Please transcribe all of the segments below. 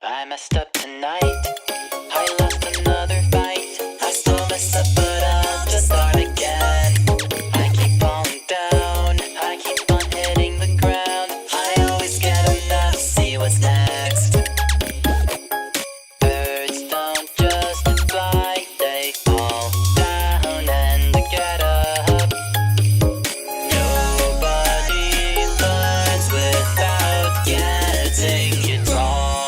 I messed up tonight. I lost another fight. I still mess up, but I'll just start again. I keep falling down. I keep on hitting the ground. I always get enough. See what's next. Birds don't just fly. They fall down and get up. Nobody learns without getting it wrong.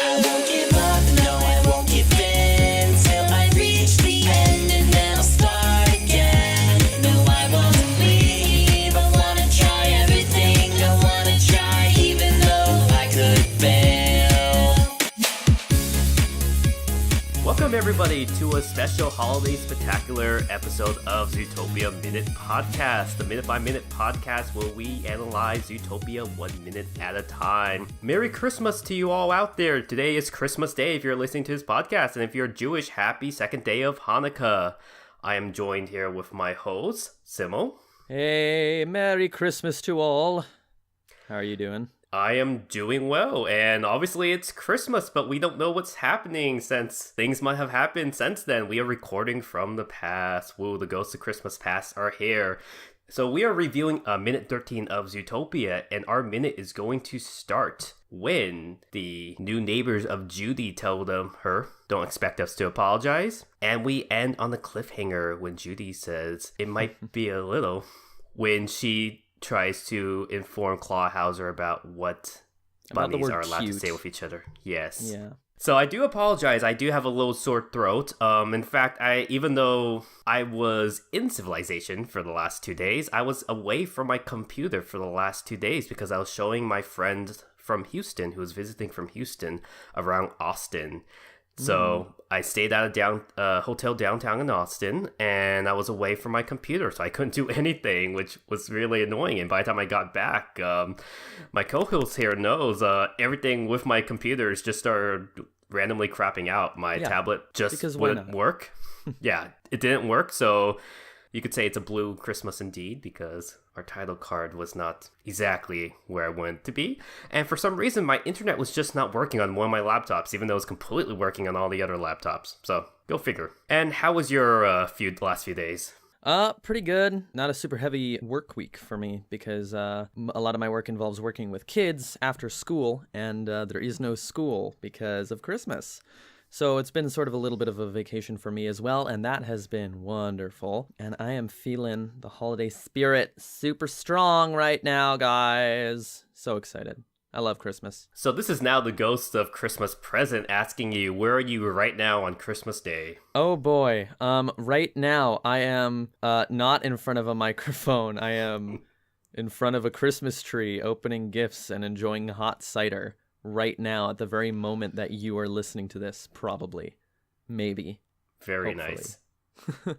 I won't give up, no, I won't give in till I reach the end and then I'll start again. No, I won't leave. I wanna try everything. I wanna try even though I could fail. Welcome everybody to a special holiday spectacular episode of Zootopia Minute Podcast, the minute-by-minute podcast where we analyze Zootopia 1 minute at a time. Merry Christmas to you all out there. Today is Christmas Day if you're listening to this podcast, and if you're Jewish, happy second day of Hanukkah. I am joined here with my host, Simul. Hey, Merry Christmas to all. How are you doing? I am doing well, and obviously it's Christmas, but we don't know what's happening since things might have happened since then. We are recording from the past. Woo, the ghosts of Christmas past are here. So we are reviewing minute 13 of Zootopia, and our minute is going to start when the new neighbors of Judy tell her, don't expect us to apologize. And we end on the cliffhanger when Judy says, it might be a little, when she tries to inform Clawhauser about what About the bunnies word are allowed cute. to say with each other. Yes. Yeah. So I do apologize. I do have a little sore throat. In fact, even though I was in civilization for the last 2 days, I was away from my computer for the last 2 days because I was showing my friend from Houston, who was visiting from Houston, around Austin. So I stayed at a hotel downtown in Austin, and I was away from my computer, so I couldn't do anything, which was really annoying. And by the time I got back, my co-host here knows everything with my computers just started randomly crapping out. My tablet just wouldn't work. Yeah, it didn't work, so you could say it's a blue Christmas indeed, because our title card was not exactly where I wanted it to be. And for some reason, my internet was just not working on one of my laptops, even though it was completely working on all the other laptops. So, go figure. And how was your last few days? Pretty good. Not a super heavy work week for me because a lot of my work involves working with kids after school, and there is no school because of Christmas. So it's been sort of a little bit of a vacation for me as well, and that has been wonderful. And I am feeling the holiday spirit super strong right now, guys. So excited. I love Christmas. So this is now the ghost of Christmas present asking you, where are you right now on Christmas Day? Oh boy. Right now I am not in front of a microphone. I am in front of a Christmas tree, opening gifts and enjoying hot cider. Right now, at the very moment that you are listening to this, probably. Maybe. Very Hopefully. nice.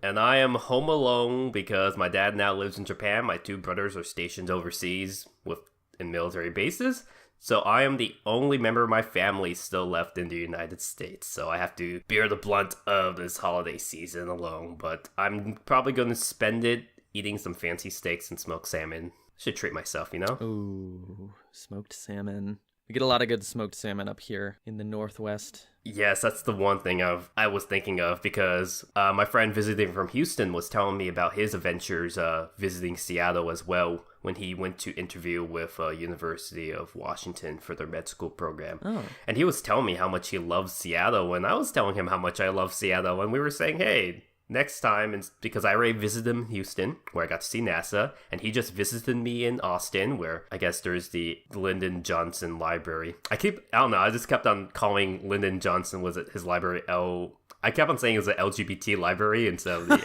And I am home alone because my dad now lives in Japan. My two brothers are stationed overseas in military bases. So I am the only member of my family still left in the United States. So I have to bear the blunt of this holiday season alone. But I'm probably going to spend it eating some fancy steaks and smoked salmon. Should treat myself, you know? Ooh, smoked salmon. We get a lot of good smoked salmon up here in the Northwest. Yes, that's the one thing I was thinking of because my friend visiting from Houston was telling me about his adventures visiting Seattle as well when he went to interview with University of Washington for their med school program. Oh. And he was telling me how much he loves Seattle, and I was telling him how much I love Seattle, and we were saying, hey, next time, because I already visited him in Houston, where I got to see NASA, and he just visited me in Austin, where I guess there's the Lyndon Johnson Library. I just kept on calling Lyndon Johnson, was it his library I kept on saying it was an LGBT library instead of the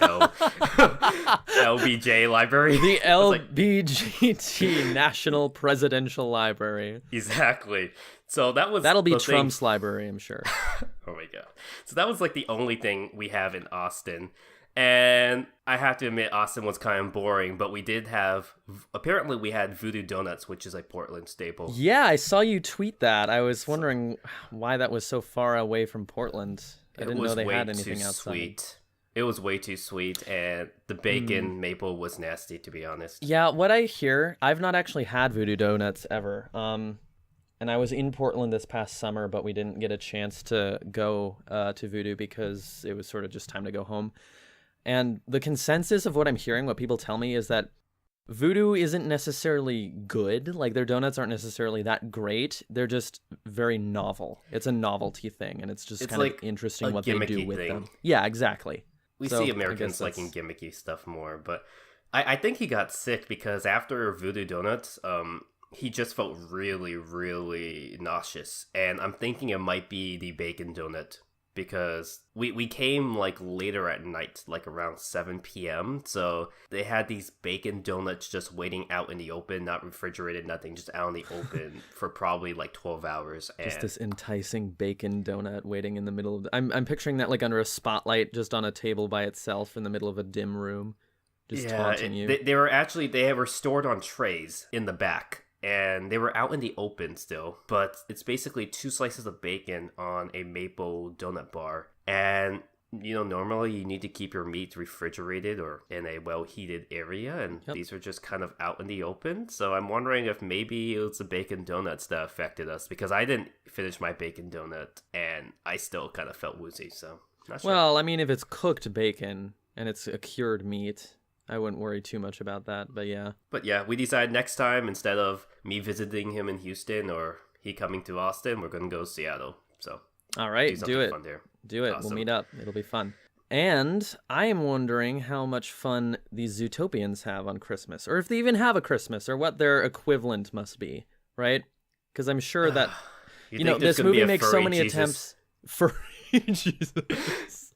LBJ library. The LBGT, National Presidential Library. Exactly. So that'll be Trump's library, I'm sure. Oh my god. So that was like the only thing we have in Austin. And I have to admit, Austin was kind of boring, but apparently we had Voodoo Donuts, which is a Portland staple. Yeah, I saw you tweet that. I was wondering why that was so far away from Portland. I didn't know they had anything outside. Sweet. It was way too sweet, and the bacon maple was nasty, to be honest. Yeah, what I hear, I've not actually had Voodoo Donuts ever. And I was in Portland this past summer, but we didn't get a chance to go to Voodoo because it was sort of just time to go home. And the consensus of what I'm hearing, what people tell me, is that Voodoo isn't necessarily good. Like, their donuts aren't necessarily that great. They're just very novel. It's a novelty thing, and it's just kind of interesting what they do with them. Yeah, exactly. We see Americans liking gimmicky stuff more, but I think he got sick because after Voodoo Donuts, he just felt really, really nauseous. And I'm thinking it might be the bacon donut because we came like later at night, like around 7 p.m. So they had these bacon donuts just waiting out in the open, not refrigerated, nothing, just out in the open for probably like 12 hours. And just this enticing bacon donut waiting in the middle of I'm picturing that like under a spotlight, just on a table by itself in the middle of a dim room, just taunting you. They were stored on trays in the back. And they were out in the open still, but it's basically 2 slices of bacon on a maple donut bar. And, normally you need to keep your meat refrigerated or in a well-heated area, and these are just kind of out in the open. So I'm wondering if maybe it was the bacon donuts that affected us, because I didn't finish my bacon donut, and I still kind of felt woozy, so not sure. Well, I mean, if it's cooked bacon and it's a cured meat, I wouldn't worry too much about that, but yeah. But yeah, we decided next time, instead of me visiting him in Houston or he coming to Austin, we're going to go to Seattle. So, all right, do it. Fun there. Do it. Awesome. We'll meet up. It'll be fun. And I am wondering how much fun these Zootopians have on Christmas, or if they even have a Christmas, or what their equivalent must be, right? Because I'm sure that, this movie makes so many attempts. Furry Jesus.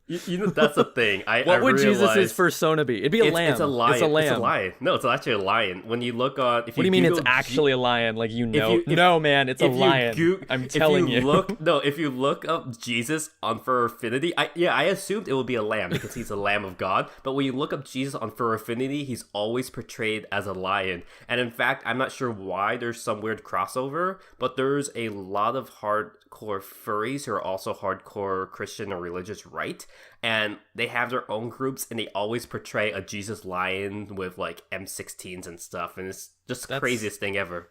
That's the thing. What would Jesus' persona be? It'd be a lamb. It's a lion. It's a lamb. It's a lion. No, it's actually a lion. When you look on... What do you mean it's actually a lion? Like, no, man, it's a lion. I'm telling you. If you look up Jesus on Fur Affinity, I assumed it would be a lamb because he's a lamb of God. But when you look up Jesus on Fur Affinity, he's always portrayed as a lion. And in fact, I'm not sure why there's some weird crossover, but there's a lot of hardcore furries who are also hardcore Christian or religious right, and they have their own groups, and they always portray a Jesus lion with like M16s and stuff, and it's just the craziest thing ever.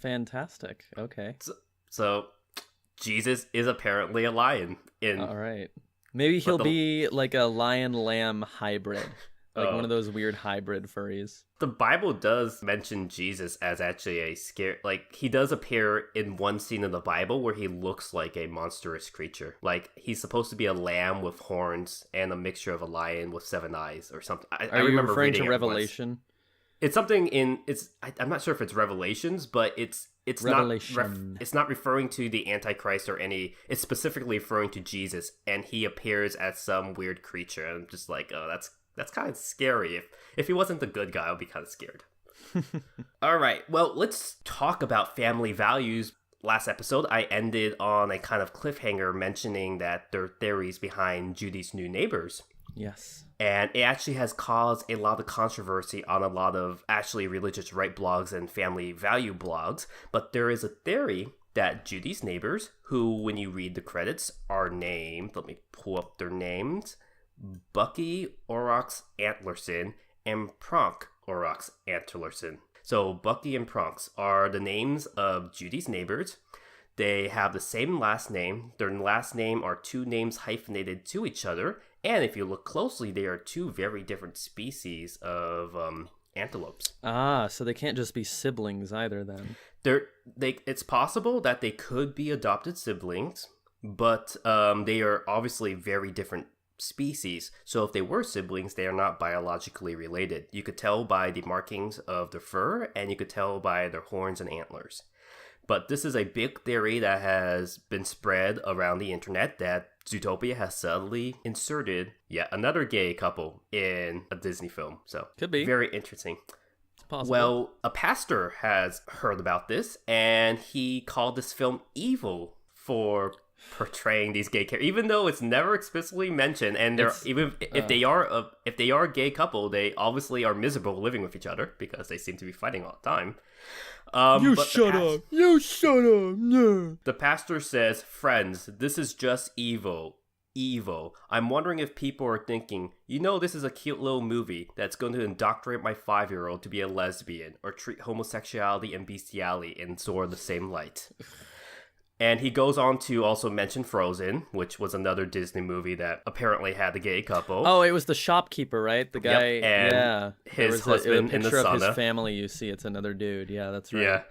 Fantastic. Okay. So Jesus is apparently a lion. All right. Maybe he'll be like a lion-lamb hybrid. Like one of those weird hybrid furries. The Bible does mention Jesus as actually a scare. Like, he does appear in one scene in the Bible where he looks like a monstrous creature. Like, he's supposed to be a lamb with horns and a mixture of a lion with 7 eyes or something. I remember referring reading to Revelation? Once. It's something in I'm not sure if it's Revelations, but it's Revelation. not it's not referring to the Antichrist or any. It's specifically referring to Jesus, and he appears as some weird creature. I'm just like, oh, that's kind of scary. If he wasn't the good guy, I'd be kind of scared. All right. Well, let's talk about family values. Last episode, I ended on a kind of cliffhanger mentioning that there are theories behind Judy's New Neighbors. Yes. And it actually has caused a lot of controversy on a lot of actually religious right blogs and family value blogs. But there is a theory that Judy's neighbors, who, when you read the credits, are named, let me pull up their names, Bucky Orox Antlerson and Pronk Orox Antlerson. So Bucky and Pronks are the names of Judy's neighbors. They have the same last name. Their last name are 2 names hyphenated to each other. And if you look closely, they are 2 very different species of antelopes. Ah, so they can't just be siblings either then. It's possible that they could be adopted siblings, but they are obviously very different species. So if they were siblings, they are not biologically related. You could tell by the markings of their fur, and you could tell by their horns and antlers. But this is a big theory that has been spread around the internet that Zootopia has subtly inserted yet another gay couple in a Disney film. So could be very interesting. It's possible. Well, a pastor has heard about this, and he called this film evil for portraying these gay characters, even though it's never explicitly mentioned. And they're if they are a gay couple, they obviously are miserable living with each other because they seem to be fighting all the time. You shut up! No. The pastor says, "Friends, this is just evil. evil. I'm wondering if people are thinking, this is a cute little movie that's going to indoctrinate my 5-year-old to be a lesbian or treat homosexuality and bestiality in sort of the same light. And he goes on to also mention Frozen, which was another Disney movie that apparently had a gay couple. Oh, it was the shopkeeper, right? The guy, Yep, and yeah. his husband in the picture of sauna. his family, you see, it's another dude. Yeah, that's right. Yeah.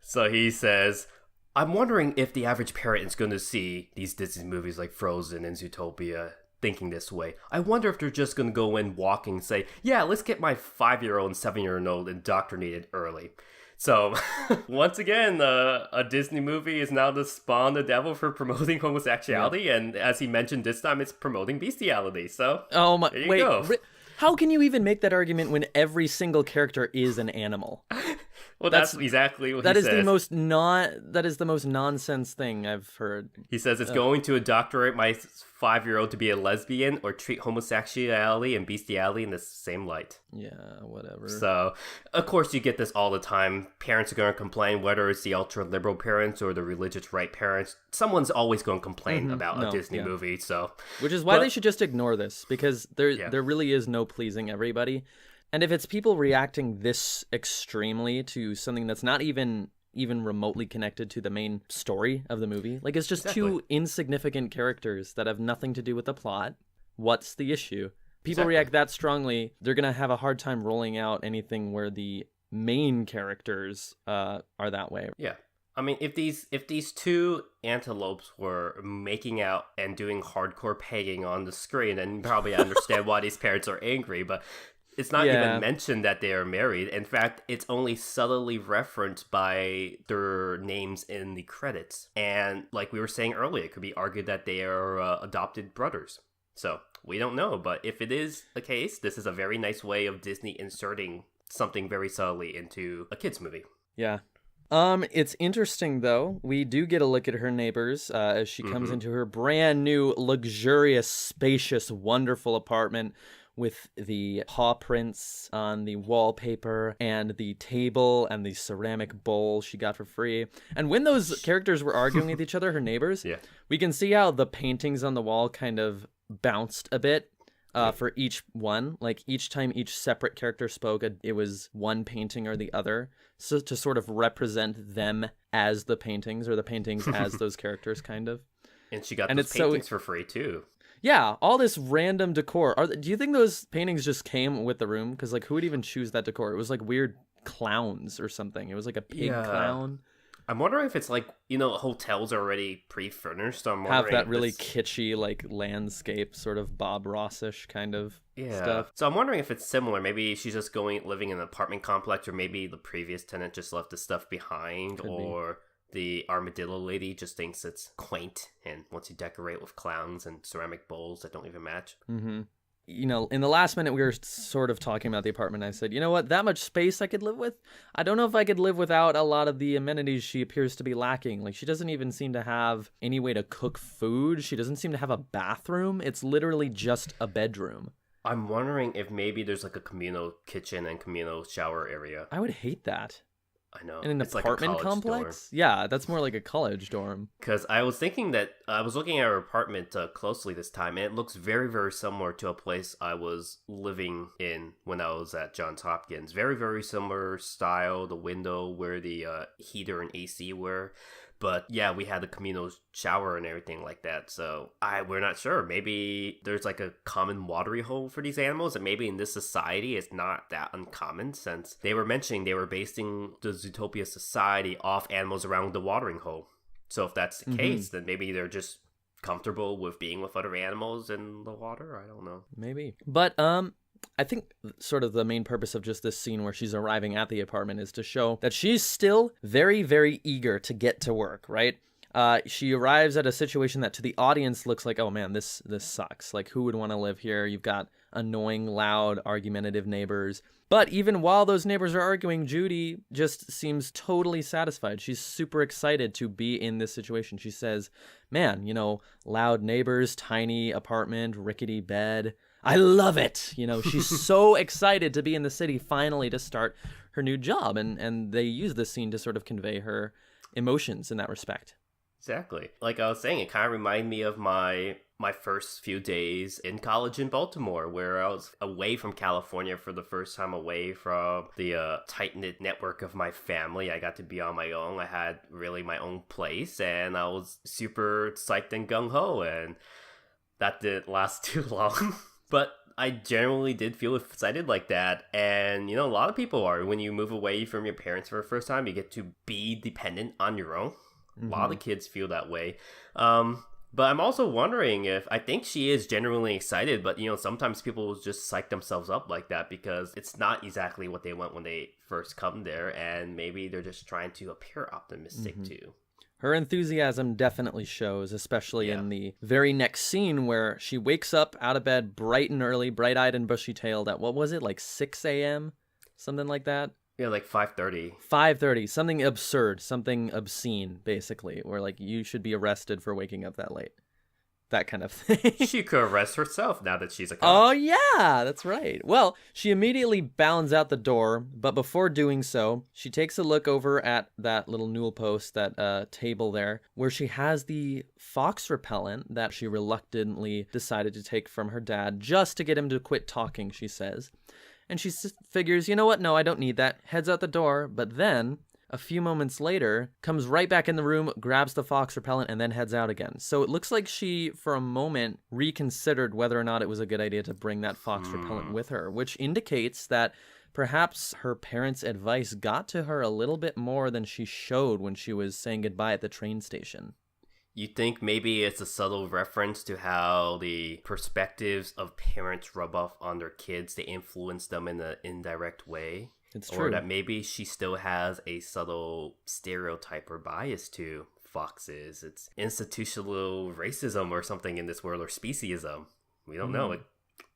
So he says, I'm wondering if the average parent is going to see these Disney movies like Frozen and Zootopia thinking this way. I wonder if they're just going to go in walking and say, yeah, let's get my 5-year-old and 7-year-old indoctrinated early. So, once again, a Disney movie is now the spawn the devil for promoting homosexuality, and as he mentioned this time, it's promoting bestiality. So, oh my, there you wait, go. How can you even make that argument when every single character is an animal? Well, that's exactly what he says. That is the most nonsense thing I've heard. He says it's going to indoctrinate my 5-year-old to be a lesbian or treat homosexuality and bestiality in the same light. Yeah, whatever. So, of course, you get this all the time. Parents are going to complain, whether it's the ultra-liberal parents or the religious right parents. Someone's always going to complain about a Disney movie. So, which is why they should just ignore this, because there really is no pleasing everybody. And if it's people reacting this extremely to something that's not even remotely connected to the main story of the movie, like it's just two insignificant characters that have nothing to do with the plot, what's the issue? People react that strongly, they're going to have a hard time rolling out anything where the main characters are that way. Yeah. I mean, if these two antelopes were making out and doing hardcore pegging on the screen, then you probably understand why these parents are angry, but it's not even mentioned that they are married. In fact, it's only subtly referenced by their names in the credits. And like we were saying earlier, it could be argued that they are adopted brothers. So we don't know. But if it is the case, this is a very nice way of Disney inserting something very subtly into a kid's movie. Yeah. It's interesting, though. We do get a look at her neighbors as she comes into her brand new, luxurious, spacious, wonderful apartment with the paw prints on the wallpaper and the table and the ceramic bowl she got for free. And when those characters were arguing with each other, her neighbors, we can see how the paintings on the wall kind of bounced a bit for each one. Like each time each separate character spoke, it was one painting or the other. So to sort of represent them as the paintings or the paintings as those characters, kind of. And she got those paintings for free, too. Yeah, all this random decor. Do you think those paintings just came with the room? Because, like, who would even choose that decor? It was, like, weird clowns or something. It was, like, a pig clown. I'm wondering if it's, like, hotels are already pre-furnished. So I'm wondering have that really kitschy, like, landscape, sort of Bob Ross-ish kind of stuff. So I'm wondering if it's similar. Maybe she's just living in an apartment complex, or maybe the previous tenant just left the stuff behind, or the armadillo lady just thinks it's quaint and wants to decorate with clowns and ceramic bowls that don't even match. Mm-hmm. In the last minute, we were sort of talking about the apartment. I said, you know what? That much space I could live with. I don't know if I could live without a lot of the amenities she appears to be lacking. Like, she doesn't even seem to have any way to cook food. She doesn't seem to have a bathroom. It's literally just a bedroom. I'm wondering if maybe there's like a communal kitchen and communal shower area. I would hate that. I know. In an apartment complex? Dorm. Yeah, that's more like a college dorm. Because I was thinking that I was looking at her apartment closely this time, and it looks very, very similar to a place I was living in when I was at Johns Hopkins. Very, very similar style, the window where the heater and AC were. But yeah, we had a communal shower and everything like that. So we're not sure. Maybe there's like a common watering hole for these animals. And maybe in this society, it's not that uncommon, since they were mentioning they were basing the Zootopia society off animals around the watering hole. So if that's the case, then maybe they're just comfortable with being with other animals in the water. I don't know. Maybe. But I think sort of the main purpose of just this scene where she's arriving at the apartment is to show that she's still very, very eager to get to work, right? She arrives at a situation that to the audience looks like, oh man, this sucks. Like, who would want to live here? You've got annoying, loud, argumentative neighbors. But even while those neighbors are arguing, Judy just seems totally satisfied. She's super excited to be in this situation. She says, man, loud neighbors, tiny apartment, rickety bed. I love it. She's so excited to be in the city finally to start her new job. And they use this scene to sort of convey her emotions in that respect. Exactly. Like I was saying, it kind of reminded me of my first few days in college in Baltimore, where I was away from California for the first time, away from the tight-knit network of my family. I got to be on my own. I had really my own place, and I was super psyched and gung-ho, and that didn't last too long. But I generally did feel excited like that. And, a lot of people are. When you move away from your parents for the first time, you get to be dependent on your own. A lot of kids feel that way. But I'm also wondering if, I think she is genuinely excited, but, sometimes people just psych themselves up like that because it's not exactly what they want when they first come there. And maybe they're just trying to appear optimistic too. Her enthusiasm definitely shows, especially in the very next scene where she wakes up out of bed bright and early, bright-eyed and bushy-tailed at, what was it, like 6 a.m.? Something like that? Yeah, like 5:30. 5:30, something absurd, something obscene, basically, where like you should be arrested for waking up that late. That kind of thing. She could arrest herself now that she's a cop. Oh, yeah, that's right. Well, she immediately bounds out the door, but before doing so, she takes a look over at that little newel post, that table there, where she has the fox repellent that she reluctantly decided to take from her dad just to get him to quit talking, she says. And she figures, you know what, no, I don't need that, heads out the door, but then a few moments later, comes right back in the room, grabs the fox repellent, and then heads out again. So it looks like she, for a moment, reconsidered whether or not it was a good idea to bring that fox repellent with her, which indicates that perhaps her parents' advice got to her a little bit more than she showed when she was saying goodbye at the train station. You think maybe it's a subtle reference to how the perspectives of parents rub off on their kids, they influence them in an indirect way? It's true. Or that maybe she still has a subtle stereotype or bias to foxes. It's institutional racism or something in this world, or speciesism. We don't know.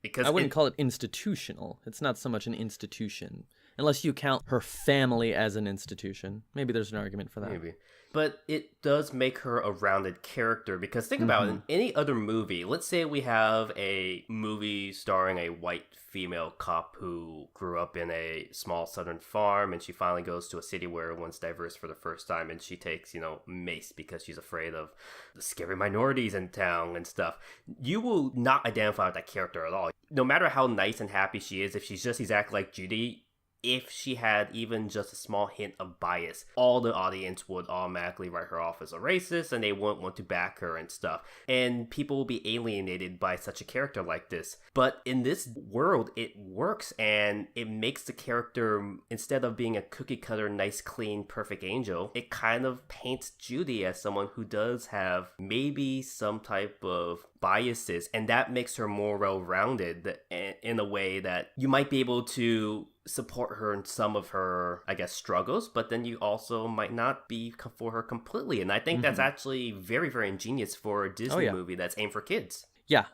Because I wouldn't call it institutional. It's not so much an institution. Unless you count her family as an institution. Maybe there's an argument for that. Maybe. But it does make her a rounded character, because think about it, in any other movie, let's say we have a movie starring a white female cop who grew up in a small southern farm, and she finally goes to a city where everyone's diverse for the first time, and she takes, mace because she's afraid of the scary minorities in town and stuff. You will not identify with that character at all. No matter how nice and happy she is, if she's just exactly like Judy, if she had even just a small hint of bias, all the audience would automatically write her off as a racist, and they wouldn't want to back her and stuff. And people will be alienated by such a character like this. But in this world, it works, and it makes the character, instead of being a cookie-cutter, nice, clean, perfect angel, it kind of paints Judy as someone who does have maybe some type of biases, and that makes her more well-rounded in a way that you might be able to support her in some of her, I guess, struggles, but then you also might not be for her completely. And I think that's actually very, very ingenious for a Disney movie that's aimed for kids. Yeah,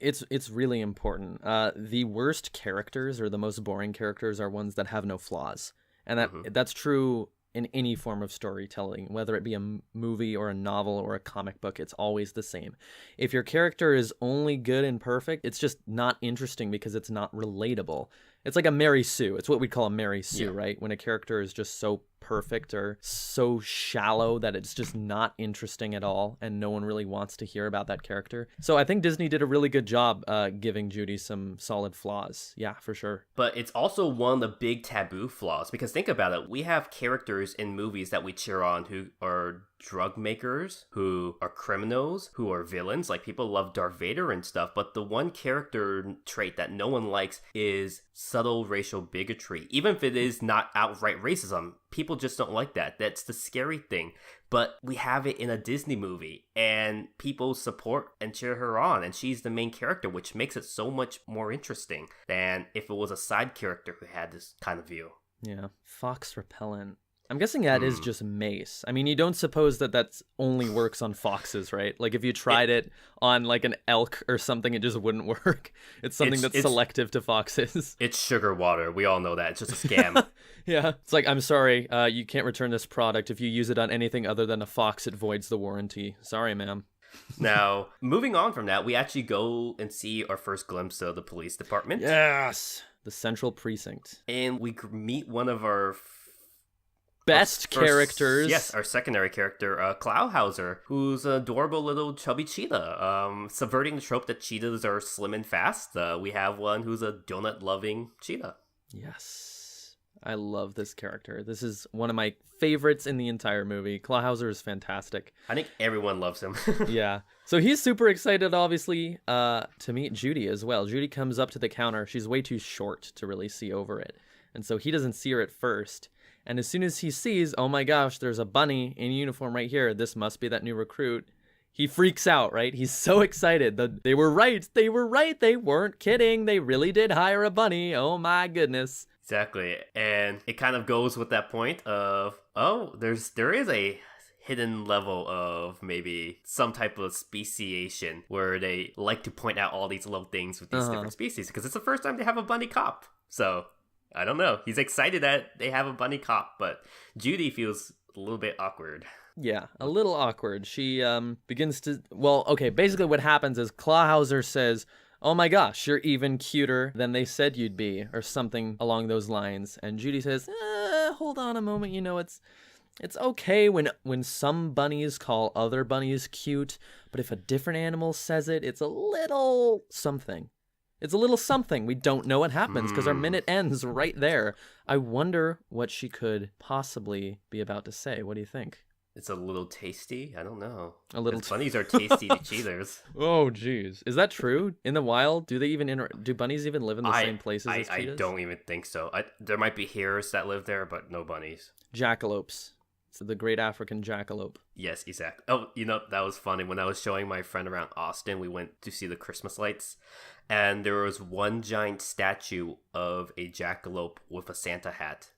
it's really important. The worst characters or the most boring characters are ones that have no flaws. And that's true in any form of storytelling, whether it be a movie or a novel or a comic book. It's always the same. If your character is only good and perfect, it's just not interesting because it's not relatable. It's like a Mary Sue. It's what we call a Mary Sue, right? When a character is just so perfect or so shallow that it's just not interesting at all and no one really wants to hear about that character. So I think Disney did a really good job giving Judy some solid flaws. Yeah, for sure. But it's also one of the big taboo flaws, because think about it. We have characters in movies that we cheer on who are drug makers, who are criminals, who are villains. Like, people love Darth Vader and stuff, but the one character trait that no one likes is subtle racial bigotry. Even if it is not outright racism, people just don't like that. That's the scary thing. But we have it in a Disney movie, and people support and cheer her on, and she's the main character, which makes it so much more interesting than if it was a side character who had this kind of view. Yeah. Fox repellent. I'm guessing that is just mace. I mean, you don't suppose that that's only works on foxes, right? Like, if you tried it on, like, an elk or something, it just wouldn't work. It's something that's selective to foxes. It's sugar water. We all know that. It's just a scam. Yeah. It's like, I'm sorry, you can't return this product. If you use it on anything other than a fox, it voids the warranty. Sorry, ma'am. Now, moving on from that, we actually go and see our first glimpse of the police department. Yes! The Central Precinct. And we meet one of our best characters. Yes, our secondary character, Klauhauser, who's an adorable little chubby cheetah. Subverting the trope that cheetahs are slim and fast, we have one who's a donut-loving cheetah. Yes. I love this character. This is one of my favorites in the entire movie. Klauhauser is fantastic. I think everyone loves him. Yeah. So he's super excited, obviously, to meet Judy as well. Judy comes up to the counter. She's way too short to really see over it. And so he doesn't see her at first. And as soon as he sees, oh my gosh, there's a bunny in uniform right here. This must be that new recruit. He freaks out, right? He's so excited. They were right. They were right. They weren't kidding. They really did hire a bunny. Oh my goodness. Exactly. And it kind of goes with that point of, there is a hidden level of maybe some type of speciation where they like to point out all these little things with these different species, because it's the first time they have a bunny cop. So I don't know. He's excited that they have a bunny cop, but Judy feels a little bit awkward. Yeah, a little awkward. She begins to... Well, okay, basically what happens is Klauhauser says, oh my gosh, you're even cuter than they said you'd be, or something along those lines. And Judy says, hold on a moment, you know, it's okay when some bunnies call other bunnies cute, but if a different animal says it, it's a little something. It's a little something. We don't know what happens because our minute ends right there. I wonder what she could possibly be about to say. What do you think? It's a little tasty. I don't know. A little. Bunnies are tasty to cheaters. Oh, jeez. Is that true? In the wild, do they even do bunnies even live in the same places as cheetahs? I don't even think so. There might be hares that live there, but no bunnies. Jackalopes. So the great African jackalope. Yes, exactly. Oh, that was funny. When I was showing my friend around Austin, we went to see the Christmas lights, and there was one giant statue of a jackalope with a Santa hat.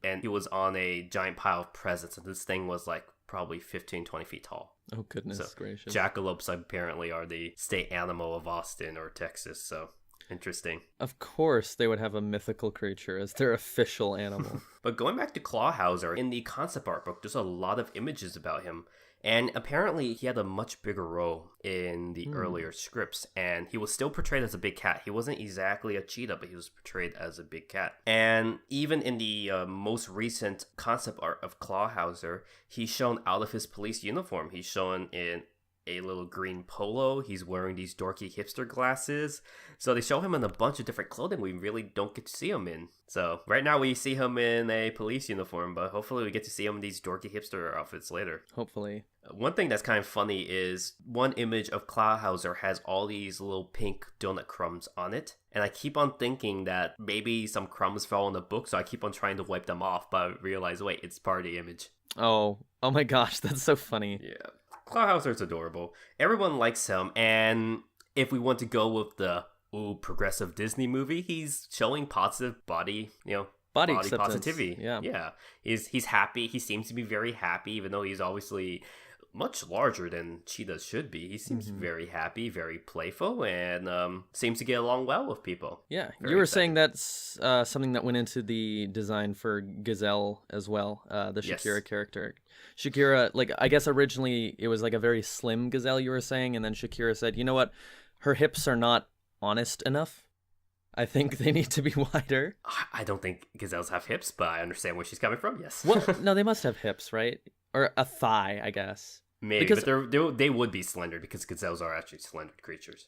And he was on a giant pile of presents, and this thing was like probably 15, 20 feet tall. Oh, goodness gracious. Jackalopes apparently are the state animal of Austin or Texas, so interesting. Of course they would have a mythical creature as their official animal. But going back to Klauhauser, in the concept art book, there's a lot of images about him. And apparently he had a much bigger role in the earlier scripts, and he was still portrayed as a big cat. He wasn't exactly a cheetah, but he was portrayed as a big cat. And even in the most recent concept art of Klauhauser, he's shown out of his police uniform. He's shown in a little green polo. He's wearing these dorky hipster glasses. So they show him in a bunch of different clothing we really don't get to see him in. So right now we see him in a police uniform, but hopefully we get to see him in these dorky hipster outfits later. Hopefully. One thing that's kind of funny is one image of Klauhauser has all these little pink donut crumbs on it. And I keep on thinking that maybe some crumbs fell in the book, so I keep on trying to wipe them off, but I realize, wait, it's part of the image. Oh my gosh, that's so funny. Yeah. Klauhauser's adorable. Everyone likes him, and if we want to go with the progressive Disney movie, he's showing positive body positivity. Yeah. He's happy. He seems to be very happy, even though he's obviously much larger than cheetahs should be. He seems very happy, very playful, and seems to get along well with people. Yeah, you were saying that's something that went into the design for Gazelle as well, the Shakira character. Shakira, I guess originally it was like a very slim gazelle, you were saying, and then Shakira said, you know what, her hips are not honest enough. I think they need to be wider. I don't think gazelles have hips, but I understand where she's coming from, yes. Well, no, they must have hips, right? Or a thigh, I guess. Maybe, because but they would be slender, because gazelles are actually slender creatures.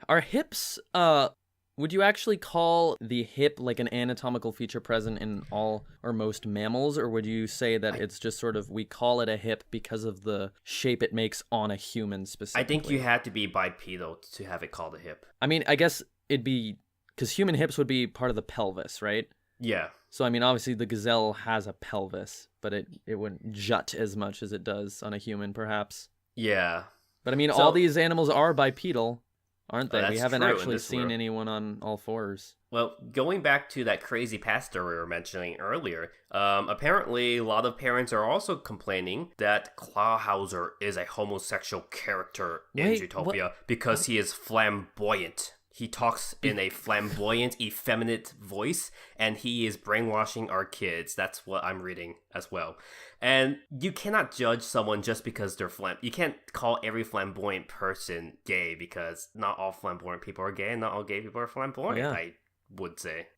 Are hips, would you actually call the hip like an anatomical feature present in all or most mammals, or would you say that it's just sort of, we call it a hip because of the shape it makes on a human specifically? I think you had to be bipedal to have it called a hip. I mean, I guess it'd be, because human hips would be part of the pelvis, right? Yeah. So, I mean, obviously the gazelle has a pelvis, but it wouldn't jut as much as it does on a human, perhaps. Yeah. But, I mean, all these animals are bipedal, aren't they? We haven't actually seen world. Anyone on all fours. Well, going back to that crazy pastor we were mentioning earlier, apparently a lot of parents are also complaining that Klauhauser is a homosexual character in Zootopia because he is flamboyant. He talks in a flamboyant, effeminate voice, and he is brainwashing our kids. That's what I'm reading as well. And you cannot judge someone just because they're You can't call every flamboyant person gay, because not all flamboyant people are gay, and not all gay people are flamboyant, I would say.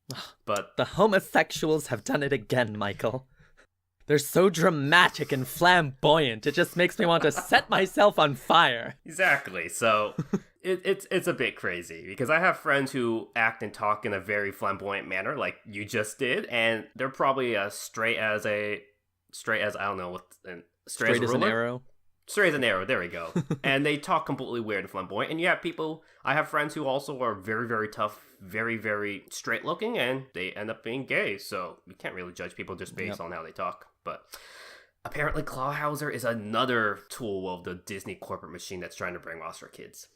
But the homosexuals have done it again, Michael. They're so dramatic and flamboyant. It just makes me want to set myself on fire. Exactly. So it's a bit crazy because I have friends who act and talk in a very flamboyant manner, like you just did, and they're probably as straight as I don't know what straight as an arrow. Straight as an arrow, there we go. And they talk completely weird and flamboyant. And you have people, I have friends who also are very, very tough, very, very straight looking, and they end up being gay. So you can't really judge people just based on how they talk. But apparently Clawhauser is another tool of the Disney corporate machine that's trying to brainwash our kids.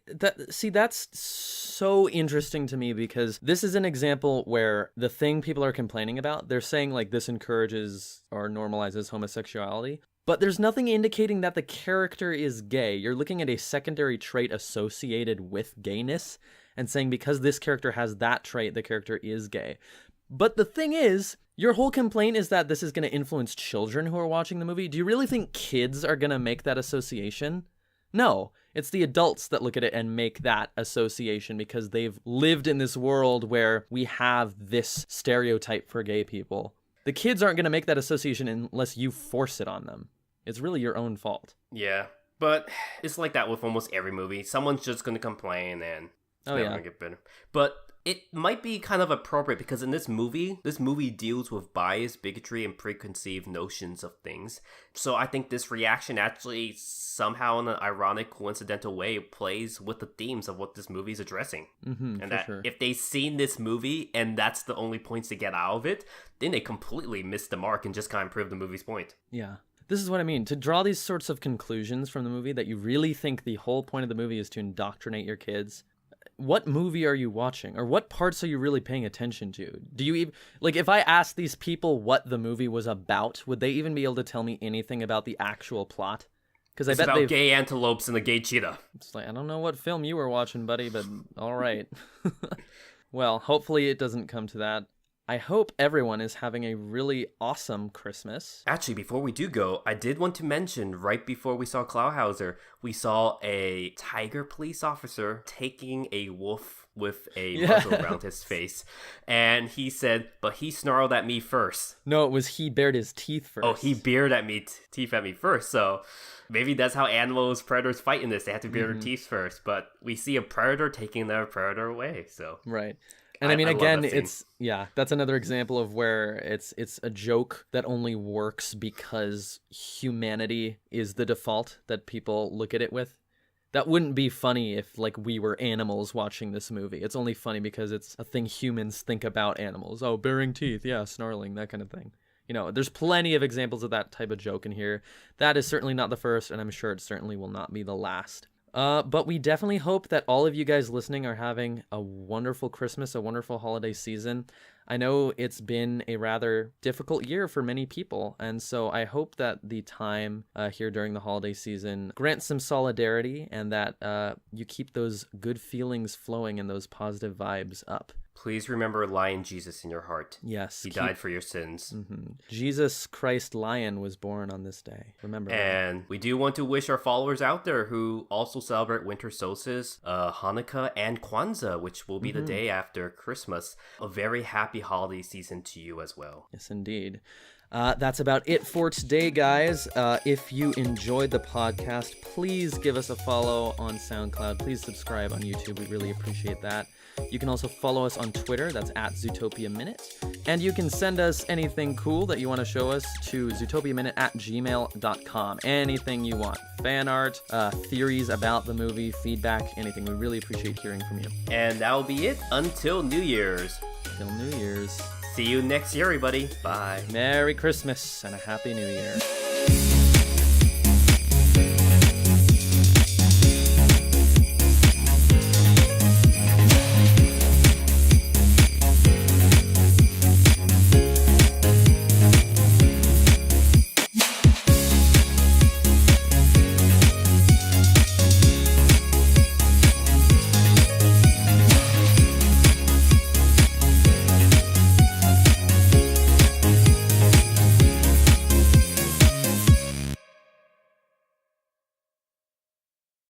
That's so interesting to me because this is an example where the thing people are complaining about, they're saying like this encourages or normalizes homosexuality. But there's nothing indicating that the character is gay. You're looking at a secondary trait associated with gayness and saying because this character has that trait, the character is gay. But the thing is, your whole complaint is that this is going to influence children who are watching the movie. Do you really think kids are going to make that association? No, it's the adults that look at it and make that association because they've lived in this world where we have this stereotype for gay people. The kids aren't going to make that association unless you force it on them. It's really your own fault. Yeah, but it's like that with almost every movie. Someone's just going to complain and it's never going to get better. But it might be kind of appropriate because in this movie deals with bias, bigotry, and preconceived notions of things. So I think this reaction actually somehow in an ironic, coincidental way plays with the themes of what this movie is addressing. And that if they've seen this movie and that's the only points to get out of it, then they completely missed the mark and just kind of proved the movie's point. Yeah. This is what I mean. To draw these sorts of conclusions from the movie that you really think the whole point of the movie is to indoctrinate your kids, what movie are you watching? Or what parts are you really paying attention to? Do you even, like, if I asked these people what the movie was about, would they even be able to tell me anything about the actual plot? Because it's about gay antelopes and a gay cheetah. It's like, I don't know what film you were watching, buddy, but all right. Well, hopefully it doesn't come to that. I hope everyone is having a really awesome Christmas. Actually, before we do go, I did want to mention right before we saw Clawhauser, we saw a tiger police officer taking a wolf with a muzzle around his face. And he said, but he snarled at me first. No, it was he bared his teeth first. Oh, he bared at me teeth at me first. So maybe that's how predators fight in this. They have to bare their teeth first. But we see a predator taking another predator away. So right. And I mean, again, that's another example of where it's a joke that only works because humanity is the default that people look at it with. That wouldn't be funny if, like, we were animals watching this movie. It's only funny because it's a thing humans think about animals. Oh, baring teeth, yeah, snarling, that kind of thing. You know, there's plenty of examples of that type of joke in here. That is certainly not the first, and I'm sure it certainly will not be the last. But we definitely hope that all of you guys listening are having a wonderful Christmas, a wonderful holiday season. I know it's been a rather difficult year for many people, and so I hope that the time here during the holiday season grants some solidarity and that you keep those good feelings flowing and those positive vibes up. Please remember Lion Jesus in your heart. Yes. He died for your sins. Mm-hmm. Jesus Christ Lion was born on this day. Remember that. And we do want to wish our followers out there who also celebrate winter solstice, Hanukkah, and Kwanzaa, which will be the day after Christmas, a very happy holiday season to you as well. Yes, indeed. That's about it for today, guys. If you enjoyed the podcast, please give us a follow on SoundCloud. Please subscribe on YouTube. We really appreciate that. You can also follow us on Twitter. That's at Zootopia Minute. And you can send us anything cool that you want to show us to zootopiaminute@gmail.com. Anything you want. Fan art, theories about the movie, feedback, anything. We really appreciate hearing from you. And that'll be it until New Year's. Till New Year's. See you next year, everybody. Bye. Merry Christmas and a Happy New Year.